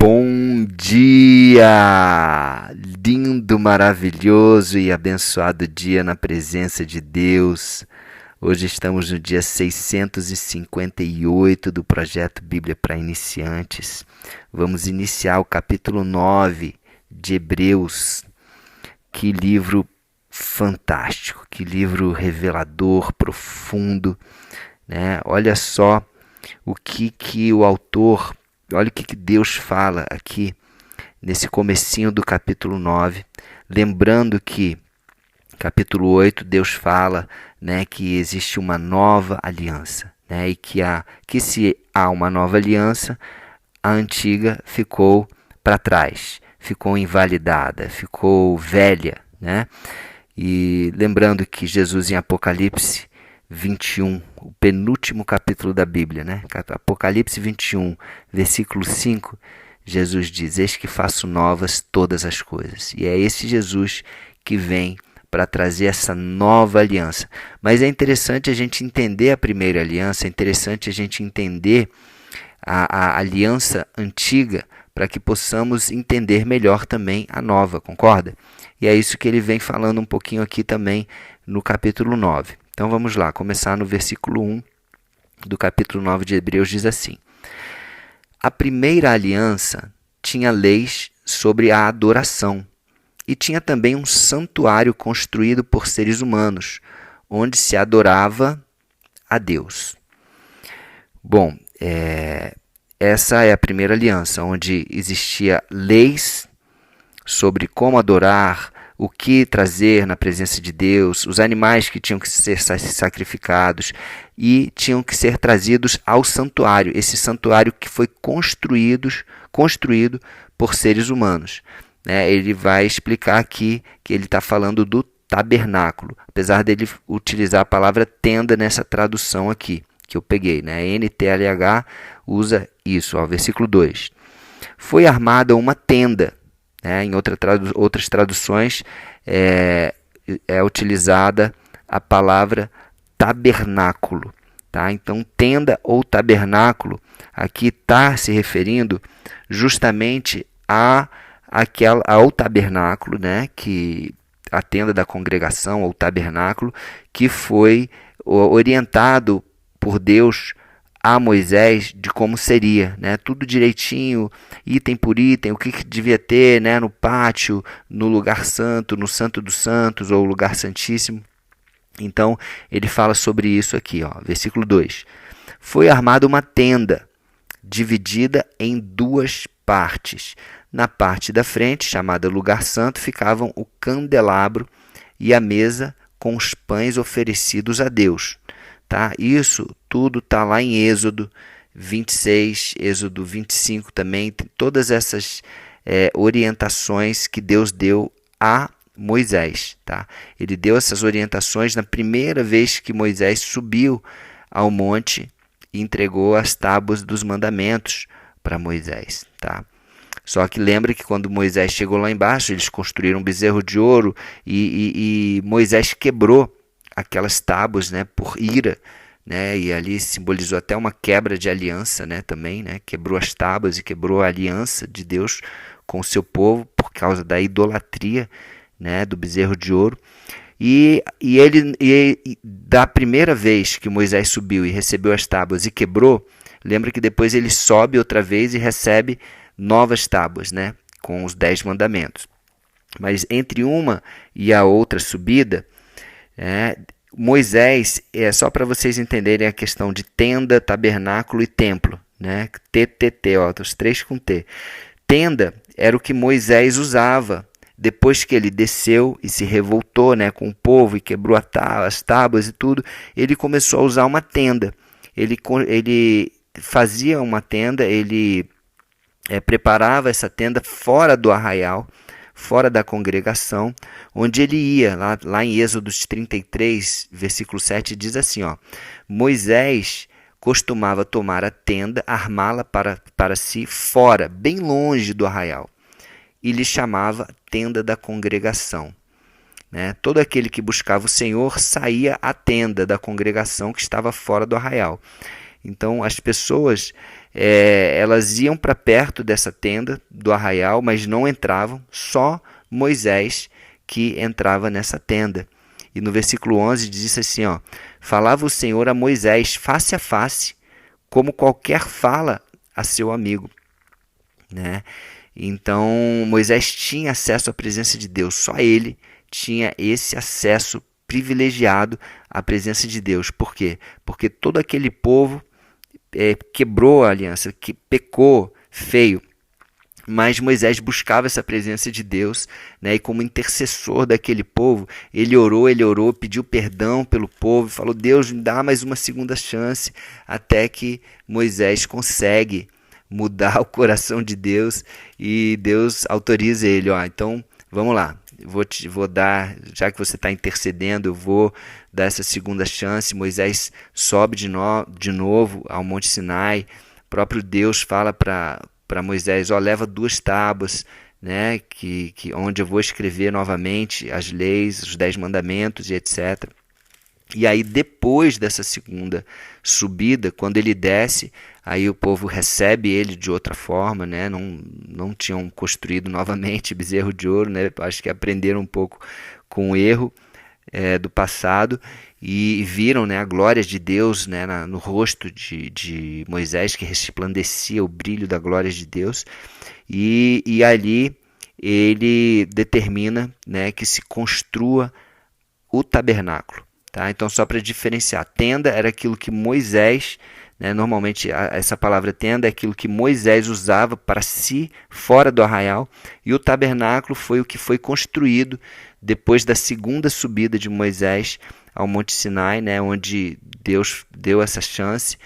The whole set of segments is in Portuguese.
Bom dia! Lindo, maravilhoso e abençoado dia na presença de Deus. Hoje estamos no dia 658 do projeto Bíblia para Iniciantes. Vamos iniciar o capítulo 9 de Hebreus. Que livro fantástico, que livro revelador, profundo, né? Olha só o que o autor, olha o que Deus fala aqui nesse comecinho do capítulo 9, lembrando que capítulo 8 Deus fala, né, que existe uma nova aliança, né, e que se há uma nova aliança, a antiga ficou para trás, ficou invalidada, ficou velha, né? E lembrando que Jesus em Apocalipse 21, o penúltimo capítulo da Bíblia, né? Apocalipse 21, versículo 5, Jesus diz: eis que faço novas todas as coisas. E é esse Jesus que vem para trazer essa nova aliança. Mas é interessante a gente entender a primeira aliança, é interessante a gente entender a aliança antiga para que possamos entender melhor também a nova, concorda? E é isso que ele vem falando um pouquinho aqui também no capítulo 9. Então vamos lá, começar no versículo 1 do capítulo 9 de Hebreus, diz assim: a primeira aliança tinha leis sobre a adoração e tinha também um santuário construído por seres humanos, onde se adorava a Deus. Bom, essa é a primeira aliança, onde existia leis sobre como adorar, o que trazer na presença de Deus, os animais que tinham que ser sacrificados e tinham que ser trazidos ao santuário, esse santuário que foi construído por seres humanos. Ele vai explicar aqui que ele está falando do tabernáculo, apesar dele utilizar a palavra tenda nessa tradução aqui, que eu peguei, né? NTLH usa isso, ó, versículo 2. Foi armada uma tenda, né? Em outras traduções é utilizada a palavra tabernáculo. Tá? Então, tenda ou tabernáculo aqui está se referindo justamente ao tabernáculo, né? Que a tenda da congregação, ou tabernáculo, que foi orientado por Deus a Moisés de como seria, né? Tudo direitinho, item por item, o que devia ter, né? No pátio, no lugar santo, no Santo dos Santos ou lugar santíssimo. Então, ele fala sobre isso aqui, ó, versículo 2. Foi armada uma tenda, dividida em duas partes. Na parte da frente, chamada lugar santo, ficavam o candelabro e a mesa com os pães oferecidos a Deus. Tá? Isso tudo está lá em Êxodo 26, Êxodo 25 também, tem todas essas orientações que Deus deu a Moisés. Tá? Ele deu essas orientações na primeira vez que Moisés subiu ao monte e entregou as tábuas dos mandamentos para Moisés. Tá? Só que lembra que quando Moisés chegou lá embaixo, eles construíram um bezerro de ouro e Moisés quebrou aquelas tábuas, né, por ira, né, e ali simbolizou até uma quebra de aliança, né, também, né, quebrou as tábuas e quebrou a aliança de Deus com o seu povo por causa da idolatria, né, do bezerro de ouro. E da primeira vez que Moisés subiu e recebeu as tábuas e quebrou, lembra que depois ele sobe outra vez e recebe novas tábuas, né, com os 10 mandamentos. Mas entre uma e a outra subida, Moisés, só para vocês entenderem a questão de tenda, tabernáculo e templo, né? TTT, ó, os três com T. Tenda era o que Moisés usava depois que ele desceu e se revoltou, né, com o povo e quebrou as tábuas e tudo. Ele começou a usar uma tenda. Ele fazia uma tenda, ele preparava essa tenda fora do arraial, fora da congregação, onde ele ia, lá em Êxodo 33, versículo 7, diz assim, ó, Moisés costumava tomar a tenda, armá-la para si fora, bem longe do arraial, e lhe chamava tenda da congregação. Né? Todo aquele que buscava o Senhor saía à tenda da congregação que estava fora do arraial. Então, as pessoas elas iam para perto dessa tenda do arraial, mas não entravam, só Moisés que entrava nessa tenda. E no versículo 11 diz assim, ó, falava o Senhor a Moisés face a face, como qualquer fala a seu amigo, né? Então Moisés tinha acesso à presença de Deus, só ele tinha esse acesso privilegiado à presença de Deus. Por quê? Porque todo aquele povo quebrou a aliança, que pecou feio. Mas Moisés buscava essa presença de Deus, né? E como intercessor daquele povo, ele orou, pediu perdão pelo povo, falou, Deus, me dá mais uma segunda chance, até que Moisés consegue mudar o coração de Deus e Deus autoriza ele, ó, então vamos lá, vou dar, já que você está intercedendo, eu vou dar essa segunda chance. Moisés sobe de novo ao Monte Sinai, o próprio Deus fala para Moisés, ó, leva 2 tábuas, né, onde eu vou escrever novamente as leis, os 10 mandamentos e etc. E aí depois dessa segunda subida, quando ele desce, aí o povo recebe ele de outra forma, né? Não tinham construído novamente bezerro de ouro, né? Acho que aprenderam um pouco com o erro do passado e viram, né, a glória de Deus, né, no rosto de Moisés, que resplandecia o brilho da glória de Deus, e ali ele determina, né, que se construa o tabernáculo. Tá? Então, só para diferenciar, tenda era aquilo que Moisés, né, normalmente essa palavra tenda é aquilo que Moisés usava para si fora do arraial, e o tabernáculo foi o que foi construído depois da segunda subida de Moisés ao Monte Sinai, né, onde Deus deu essa chance,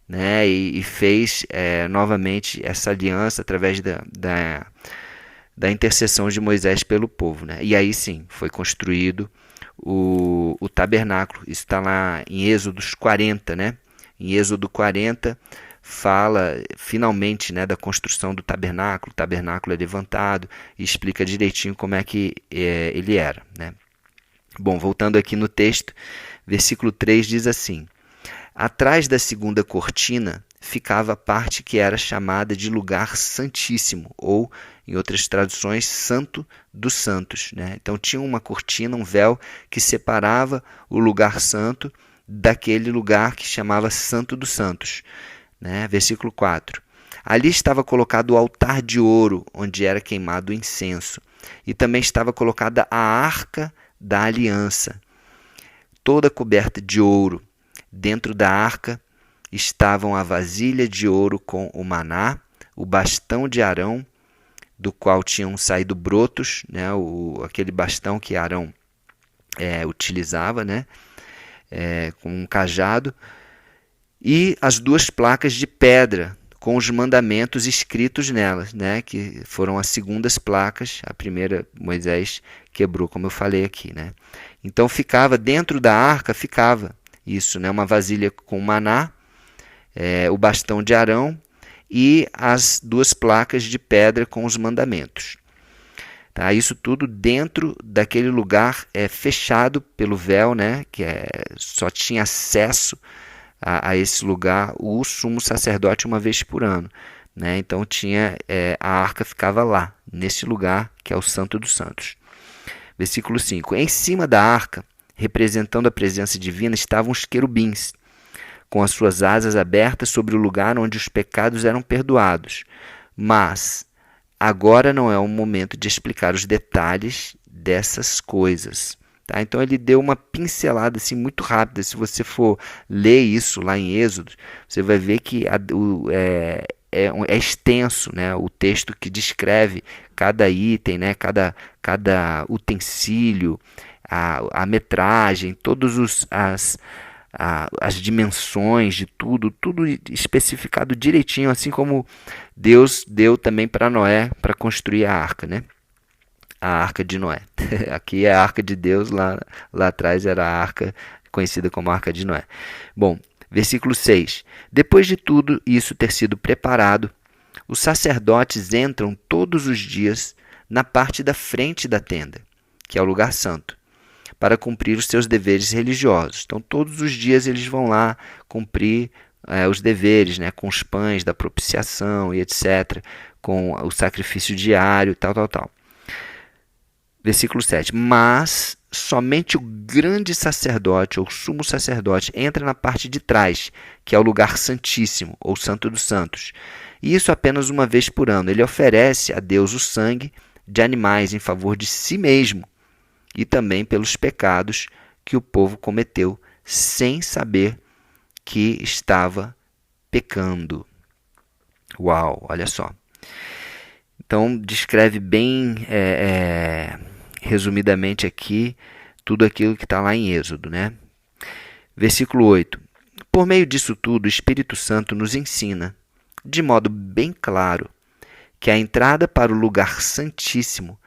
né, e fez novamente essa aliança através da intercessão de Moisés pelo povo. Né? E aí sim, foi construído o tabernáculo. Isso está lá em Êxodos 40, né? Em Êxodo 40 fala finalmente, né, da construção do tabernáculo. O tabernáculo é levantado e explica direitinho como é que ele era, né? Bom, voltando aqui no texto, versículo 3 diz assim: atrás da segunda cortina ficava a parte que era chamada de lugar santíssimo, ou, em outras traduções, Santo dos Santos. Né? Então tinha uma cortina, um véu, que separava o lugar santo daquele lugar que chamava Santo dos Santos. Né? Versículo 4. Ali estava colocado o altar de ouro, onde era queimado o incenso. E também estava colocada a arca da aliança, toda coberta de ouro. Dentro da arca estavam a vasilha de ouro com o maná, o bastão de Arão, do qual tinham saído brotos, né, aquele bastão que Arão utilizava, né, com um cajado, e as 2 placas de pedra com os mandamentos escritos nelas, né, que foram as segundas placas. A primeira Moisés quebrou, como eu falei aqui. Né. Então ficava dentro da arca, ficava isso, né, uma vasilha com maná, o bastão de Arão e as 2 placas de pedra com os mandamentos. Tá? Isso tudo dentro daquele lugar fechado pelo véu, né? Que só tinha acesso a esse lugar o sumo sacerdote uma vez por ano. Né? Então a arca ficava lá, nesse lugar que é o Santo dos Santos. Versículo 5. Em cima da arca, representando a presença divina, estavam os querubins, com as suas asas abertas sobre o lugar onde os pecados eram perdoados. Mas agora não é o momento de explicar os detalhes dessas coisas. Tá? Então ele deu uma pincelada assim, muito rápida. Se você for ler isso lá em Êxodo, você vai ver que é extenso, né, o texto que descreve cada item, né, cada utensílio, a metragem, todos as dimensões de tudo especificado direitinho, assim como Deus deu também para Noé para construir a arca, né? A arca de Noé. Aqui é a arca de Deus, lá atrás era a arca conhecida como a arca de Noé. Bom, versículo 6. Depois de tudo isso ter sido preparado, os sacerdotes entram todos os dias na parte da frente da tenda, que é o lugar santo, para cumprir os seus deveres religiosos. Então, todos os dias eles vão lá cumprir os deveres, né, com os pães da propiciação e etc., com o sacrifício diário, tal. Versículo 7. Mas somente o grande sacerdote ou sumo sacerdote entra na parte de trás, que é o lugar santíssimo, ou santo dos santos. E isso apenas uma vez por ano. Ele oferece a Deus o sangue de animais em favor de si mesmo e também pelos pecados que o povo cometeu sem saber que estava pecando. Uau, olha só. Então, descreve bem resumidamente aqui tudo aquilo que está lá em Êxodo, né? Versículo 8. Por meio disso tudo, o Espírito Santo nos ensina, de modo bem claro, que a entrada para o lugar santíssimo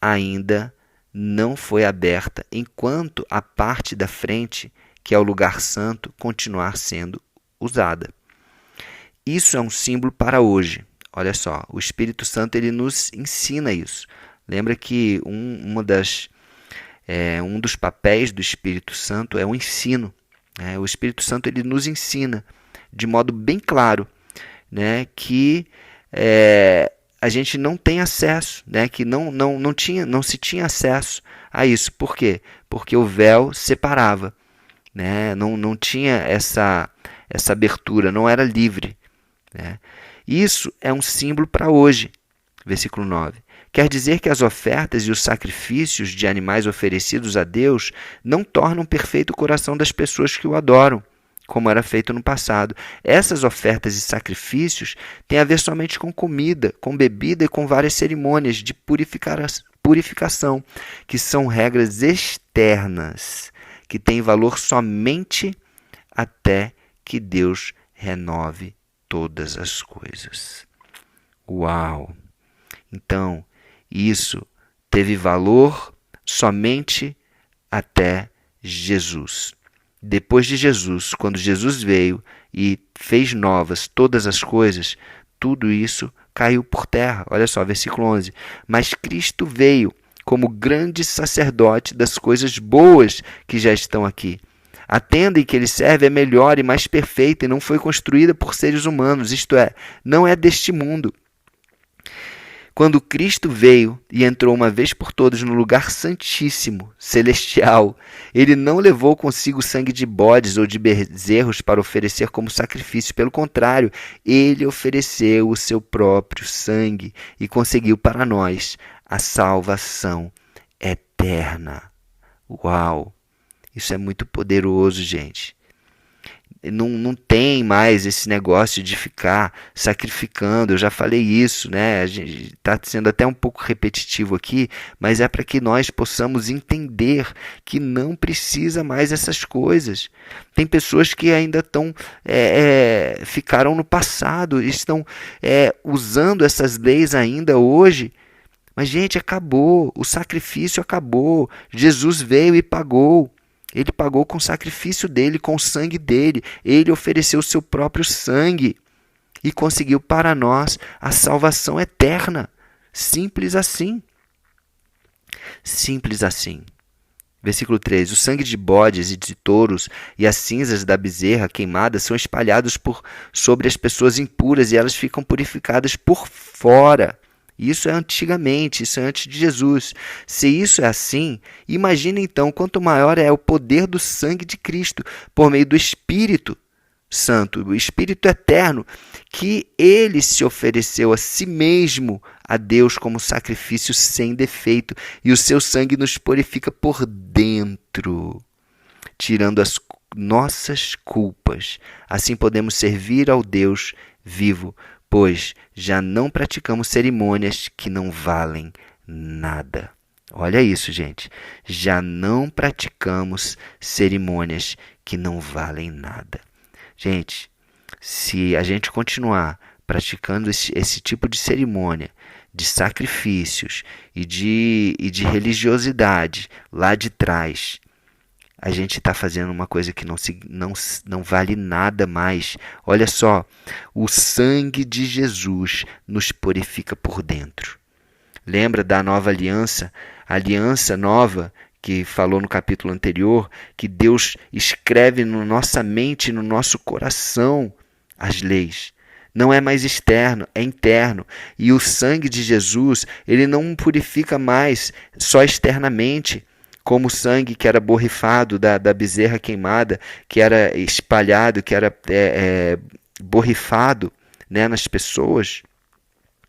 ainda não foi aberta, enquanto a parte da frente, que é o lugar santo, continuar sendo usada. Isso é um símbolo para hoje. Olha só, o Espírito Santo ele nos ensina isso. Lembra que um dos papéis do Espírito Santo é o ensino. Né? O Espírito Santo ele nos ensina de modo bem claro, né, que a gente não tem acesso, né, que não se tinha acesso a isso. Por quê? Porque o véu separava, né? Não tinha essa abertura, não era livre. Né? Isso é um símbolo para hoje. Versículo 9. Quer dizer que as ofertas e os sacrifícios de animais oferecidos a Deus não tornam perfeito o coração das pessoas que o adoram, como era feito no passado. Essas ofertas e sacrifícios têm a ver somente com comida, com bebida e com várias cerimônias de purificação, que são regras externas, que têm valor somente até que Deus renove todas as coisas. Uau! Então, isso teve valor somente até Jesus. Depois de Jesus, quando Jesus veio e fez novas todas as coisas, tudo isso caiu por terra. Olha só, versículo 11. Mas Cristo veio como grande sacerdote das coisas boas que já estão aqui. A tenda em que ele serve é melhor e mais perfeita e não foi construída por seres humanos, isto é, não é deste mundo. Quando Cristo veio e entrou uma vez por todas no lugar santíssimo, celestial, ele não levou consigo sangue de bodes ou de bezerros para oferecer como sacrifício. Pelo contrário, ele ofereceu o seu próprio sangue e conseguiu para nós a salvação eterna. Uau! Isso é muito poderoso, gente. Não tem mais esse negócio de ficar sacrificando. Eu já falei isso, né? A gente está sendo até um pouco repetitivo aqui, mas é para que nós possamos entender que não precisa mais essas coisas. Tem pessoas que ainda ficaram no passado, estão usando essas leis ainda hoje. Mas, gente, acabou. O sacrifício acabou. Jesus veio e pagou. Ele pagou com o sacrifício dele, com o sangue dele. Ele ofereceu o seu próprio sangue e conseguiu para nós a salvação eterna. Simples assim. Simples assim. Versículo 3. O sangue de bodes e de touros e as cinzas da bezerra queimada são espalhados sobre as pessoas impuras e elas ficam purificadas por fora. Isso é antigamente, isso é antes de Jesus. Se isso é assim, imagine então quanto maior é o poder do sangue de Cristo por meio do Espírito Santo, o Espírito Eterno, que ele se ofereceu a si mesmo a Deus como sacrifício sem defeito, e o seu sangue nos purifica por dentro, tirando as nossas culpas. Assim podemos servir ao Deus vivo, pois já não praticamos cerimônias que não valem nada. Olha isso, gente. Já não praticamos cerimônias que não valem nada. Gente, se a gente continuar praticando esse tipo de cerimônia, de sacrifícios e de religiosidade lá de trás, a gente está fazendo uma coisa que não vale nada mais. Olha só, o sangue de Jesus nos purifica por dentro. Lembra da nova aliança? A aliança nova que falou no capítulo anterior, que Deus escreve na nossa mente, no nosso coração, as leis. Não é mais externo, é interno. E o sangue de Jesus, ele não purifica mais só externamente, como o sangue que era borrifado da bezerra queimada, que era espalhado, que era borrifado, né, nas pessoas,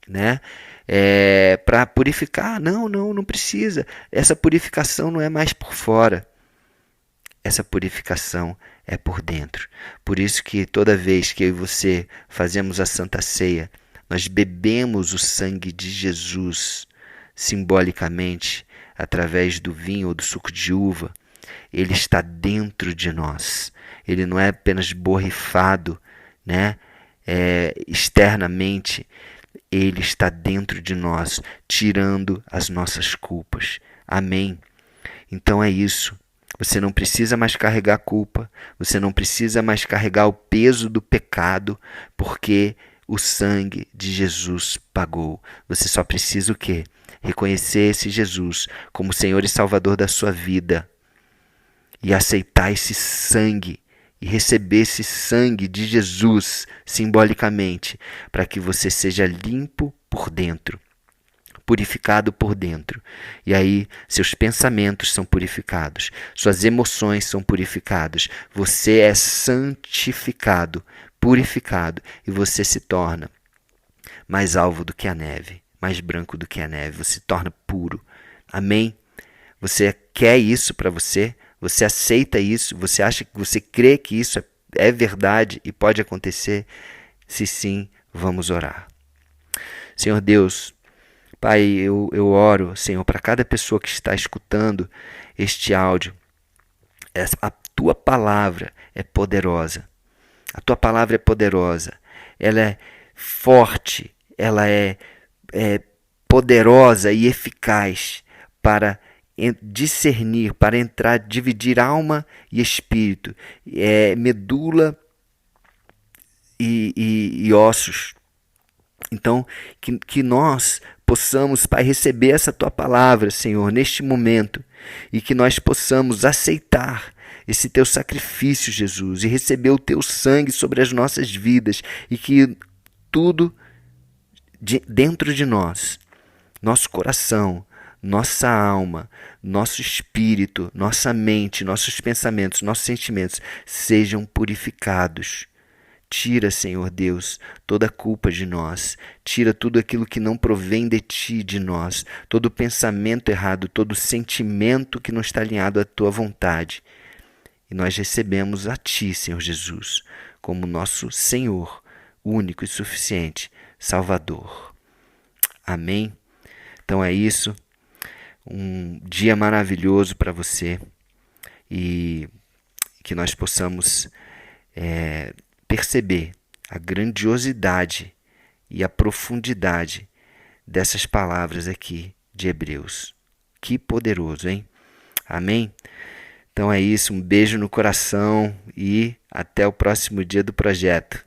né? Para purificar. Não precisa. Essa purificação não é mais por fora. Essa purificação é por dentro. Por isso que toda vez que eu e você fazemos a Santa Ceia, nós bebemos o sangue de Jesus simbolicamente através do vinho ou do suco de uva. Ele está dentro de nós. Ele não é apenas borrifado, né, externamente. Ele está dentro de nós, tirando as nossas culpas. Amém? Então é isso. Você não precisa mais carregar a culpa, você não precisa mais carregar o peso do pecado, porque o sangue de Jesus pagou. Você só precisa o quê? Reconhecer esse Jesus como Senhor e Salvador da sua vida e aceitar esse sangue e receber esse sangue de Jesus simbolicamente, para que você seja limpo por dentro, purificado por dentro. E aí seus pensamentos são purificados, suas emoções são purificadas, você é santificado, purificado, e você se torna mais alvo do que a neve, mais branco do que a neve, você se torna puro. Amém? Você quer isso para você? Você aceita isso? Você acha que você crê que isso é verdade e pode acontecer? Se sim, vamos orar. Senhor Deus, Pai, eu oro, Senhor, para cada pessoa que está escutando este áudio. A Tua palavra é poderosa. A Tua palavra é poderosa. Ela é forte. Ela é poderosa e eficaz para discernir, para entrar, dividir alma e espírito, medula e ossos. Então, que nós possamos, Pai, receber essa Tua palavra, Senhor, neste momento, e que nós possamos aceitar esse Teu sacrifício, Jesus, e receber o Teu sangue sobre as nossas vidas, e que tudo dentro de nós, nosso coração, nossa alma, nosso espírito, nossa mente, nossos pensamentos, nossos sentimentos sejam purificados. Tira, Senhor Deus, toda a culpa de nós. Tira tudo aquilo que não provém de Ti, de nós. Todo pensamento errado, todo sentimento que não está alinhado à Tua vontade. E nós recebemos a Ti, Senhor Jesus, como nosso Senhor, único e suficiente, Salvador. Amém? Então é isso. Um dia maravilhoso para você e que nós possamos perceber a grandiosidade e a profundidade dessas palavras aqui de Hebreus. Que poderoso, hein? Amém? Então é isso, um beijo no coração e até o próximo dia do projeto.